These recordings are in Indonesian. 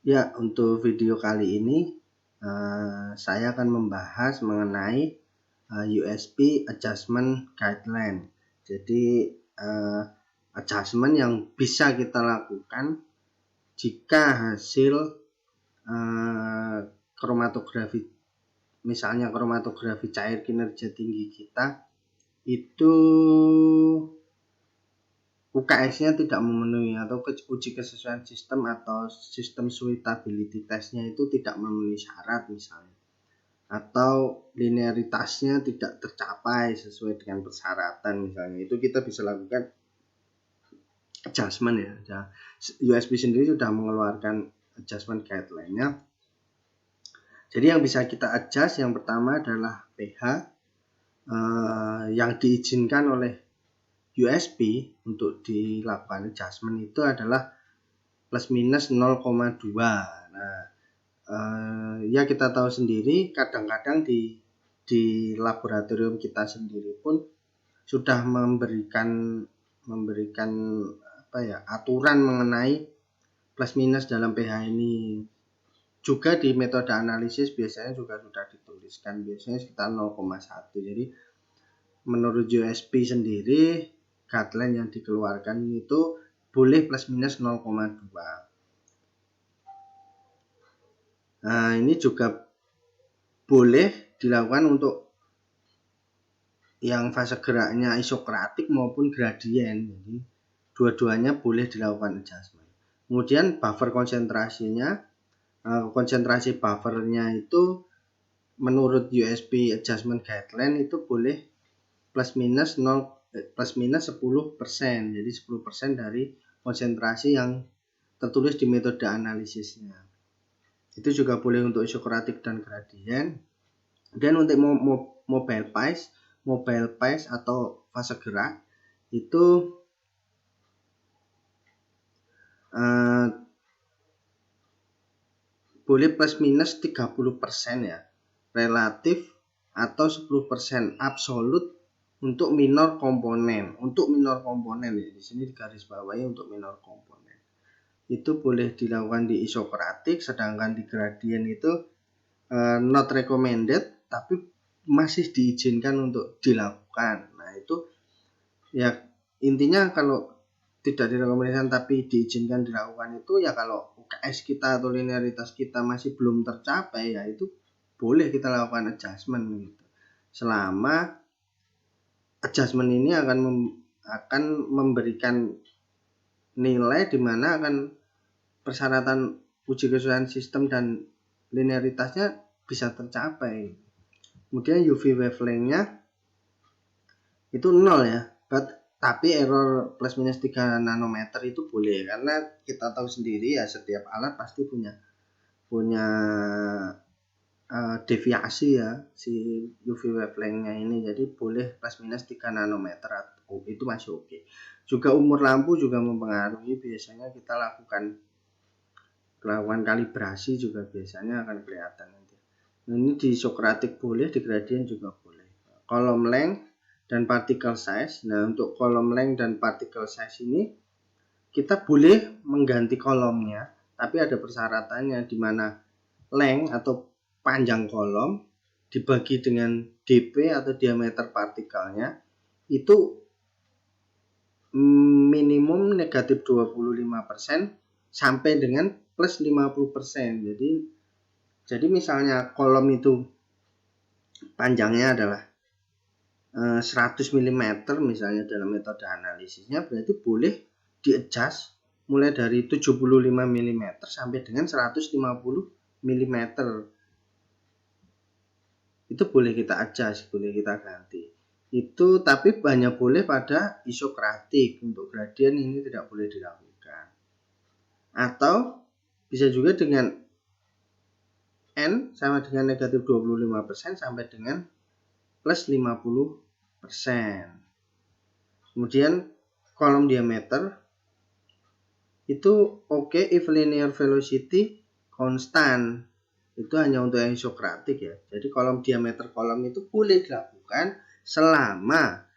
Ya, untuk video kali ini saya akan membahas mengenai USB Adjustment Guideline. Jadi adjustment yang bisa kita lakukan jika hasil kromatografi, misalnya kromatografi cair kinerja tinggi kita itu UKS-nya tidak memenuhi, atau uji kesesuaian sistem atau sistem suitability test-nya itu tidak memenuhi syarat misalnya, atau linearitasnya tidak tercapai sesuai dengan persyaratan misalnya, itu kita bisa lakukan adjustment ya. USB sendiri sudah mengeluarkan adjustment guideline-nya. Jadi yang bisa kita adjust yang pertama adalah pH yang diizinkan oleh USB untuk dilakukan adjustment itu adalah plus minus 0,2. Nah, ya kita tahu sendiri kadang-kadang di laboratorium kita sendiri pun sudah memberikan aturan mengenai plus minus dalam pH ini. Juga di metode analisis biasanya juga sudah dituliskan, biasanya sekitar 0,1. Jadi menurut USB sendiri guideline yang dikeluarkan itu boleh plus minus 0,2. Nah, ini juga boleh dilakukan untuk yang fase geraknya isokratik maupun gradien. Jadi dua-duanya boleh dilakukan adjustment. Kemudian buffer konsentrasinya, konsentrasi buffernya itu menurut USB adjustment guideline itu boleh plus minus 10%. Jadi 10% dari konsentrasi yang tertulis di metode analisisnya. Itu juga boleh untuk isokratik dan gradien. Dan untuk mobile phase atau fase gerak itu boleh plus minus 30% ya, relatif, atau 10% absolut untuk minor komponen. Untuk minor komponen ya, di sini garis bawahi untuk minor komponen. Itu boleh dilakukan di isokratik, sedangkan di gradien itu not recommended, tapi masih diizinkan untuk dilakukan. Nah, itu ya intinya kalau tidak direkomendasikan tapi diizinkan dilakukan itu ya kalau UKS kita atau linearitas kita masih belum tercapai, ya itu boleh kita lakukan adjustment gitu. Selama adjustment ini akan memberikan nilai di mana akan persyaratan uji kesesuaian sistem dan linearitasnya bisa tercapai. Kemudian UV wavelength-nya itu 0 ya, tapi error plus minus 3 nanometer itu boleh, karena kita tahu sendiri ya setiap alat pasti punya deviasi ya si UV wavelength-nya ini. Jadi boleh plus minus 3 nanometer, itu masih oke. Juga umur lampu juga mempengaruhi, biasanya kita lakukan kalibrasi juga biasanya akan kelihatan nanti. Ini di isokratik boleh, di gradien juga boleh. Column length dan particle size. Nah, untuk column length dan particle size ini kita boleh mengganti kolomnya, tapi ada persyaratannya, di mana length atau panjang kolom dibagi dengan dp atau diameter partikelnya itu minimum negatif 25% sampai dengan plus 50%. Jadi misalnya kolom itu panjangnya adalah 100 mm misalnya dalam metode analisisnya, berarti boleh di-adjust mulai dari 75 mm sampai dengan 150 mm. Itu boleh kita adjust, boleh kita ganti. Itu tapi hanya boleh pada isokratik. Untuk gradien ini tidak boleh dilakukan. Atau bisa juga dengan N sama dengan negatif 25% sampai dengan plus 50%. Kemudian kolom diameter itu oke if linear velocity constant. Itu hanya untuk yang isokratik ya. Jadi kolom diameter kolom itu boleh dilakukan selama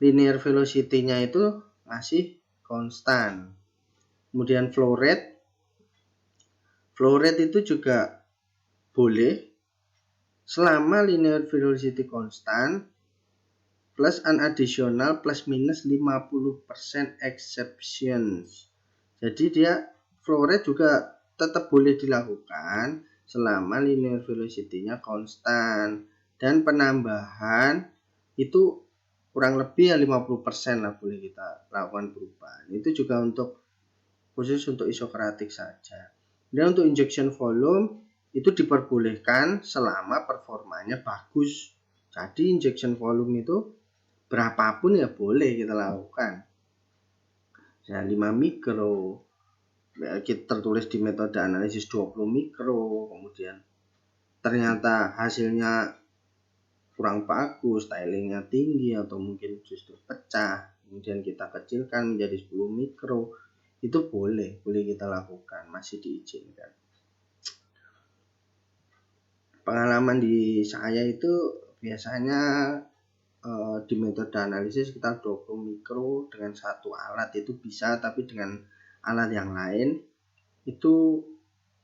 linear velocity-nya itu masih konstan. Kemudian flow rate Flow rate itu juga boleh selama linear velocity constant plus an additional plus minus 50% exceptions. Jadi dia flow rate juga tetap boleh dilakukan selama linear velocity-nya konstan dan penambahan itu kurang lebih ya 50% lah boleh kita lakukan perubahan. Itu juga khusus untuk isokratik saja. Dan untuk injection volume itu diperbolehkan selama performanya bagus. Jadi injection volume itu berapapun ya boleh kita lakukan. Nah, 5 mikro, kita tertulis di metode analisis 20 mikro, kemudian ternyata hasilnya kurang bagus, tilingnya tinggi atau mungkin justru pecah, kemudian kita kecilkan menjadi 10 mikro, itu boleh kita lakukan, masih diizinkan. Pengalaman di saya itu biasanya di metode analisis sekitar 20 mikro dengan satu alat itu bisa, tapi dengan alat yang lain itu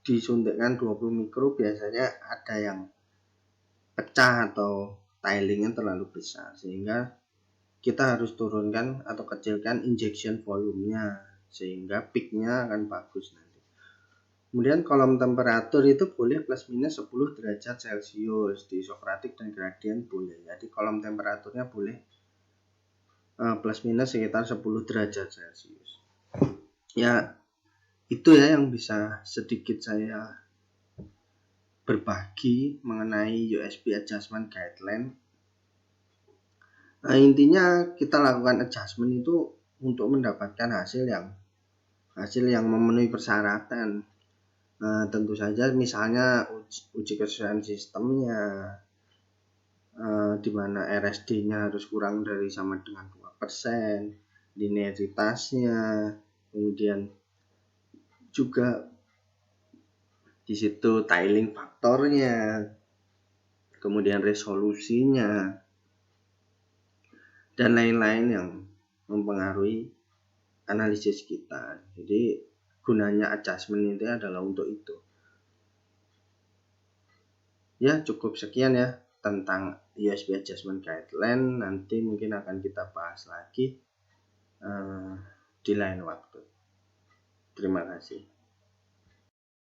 disuntikkan 20 mikro biasanya ada yang pecah atau tilingnya terlalu besar, sehingga kita harus turunkan atau kecilkan injection volumenya sehingga peaknya akan bagus nanti. Kemudian kolom temperatur itu boleh plus minus 10 derajat Celcius di isokratik dan gradient boleh. Jadi kolom temperaturnya boleh plus minus sekitar 10 derajat Celcius. Ya, itu ya yang bisa sedikit saya berbagi mengenai USB adjustment guideline. Nah, intinya kita lakukan adjustment itu untuk mendapatkan hasil yang memenuhi persyaratan. Tentu saja misalnya uji kesesuaian sistemnya, di mana RSD-nya harus kurang dari sama dengan 2%, linearitasnya, kemudian juga di situ tiling faktornya, kemudian resolusinya, dan lain-lain yang mempengaruhi analisis kita. Jadi gunanya adjustment itu adalah untuk itu. Ya, cukup sekian ya tentang USB adjustment guideline. Nanti mungkin akan kita bahas lagi di lain waktu. Terima kasih.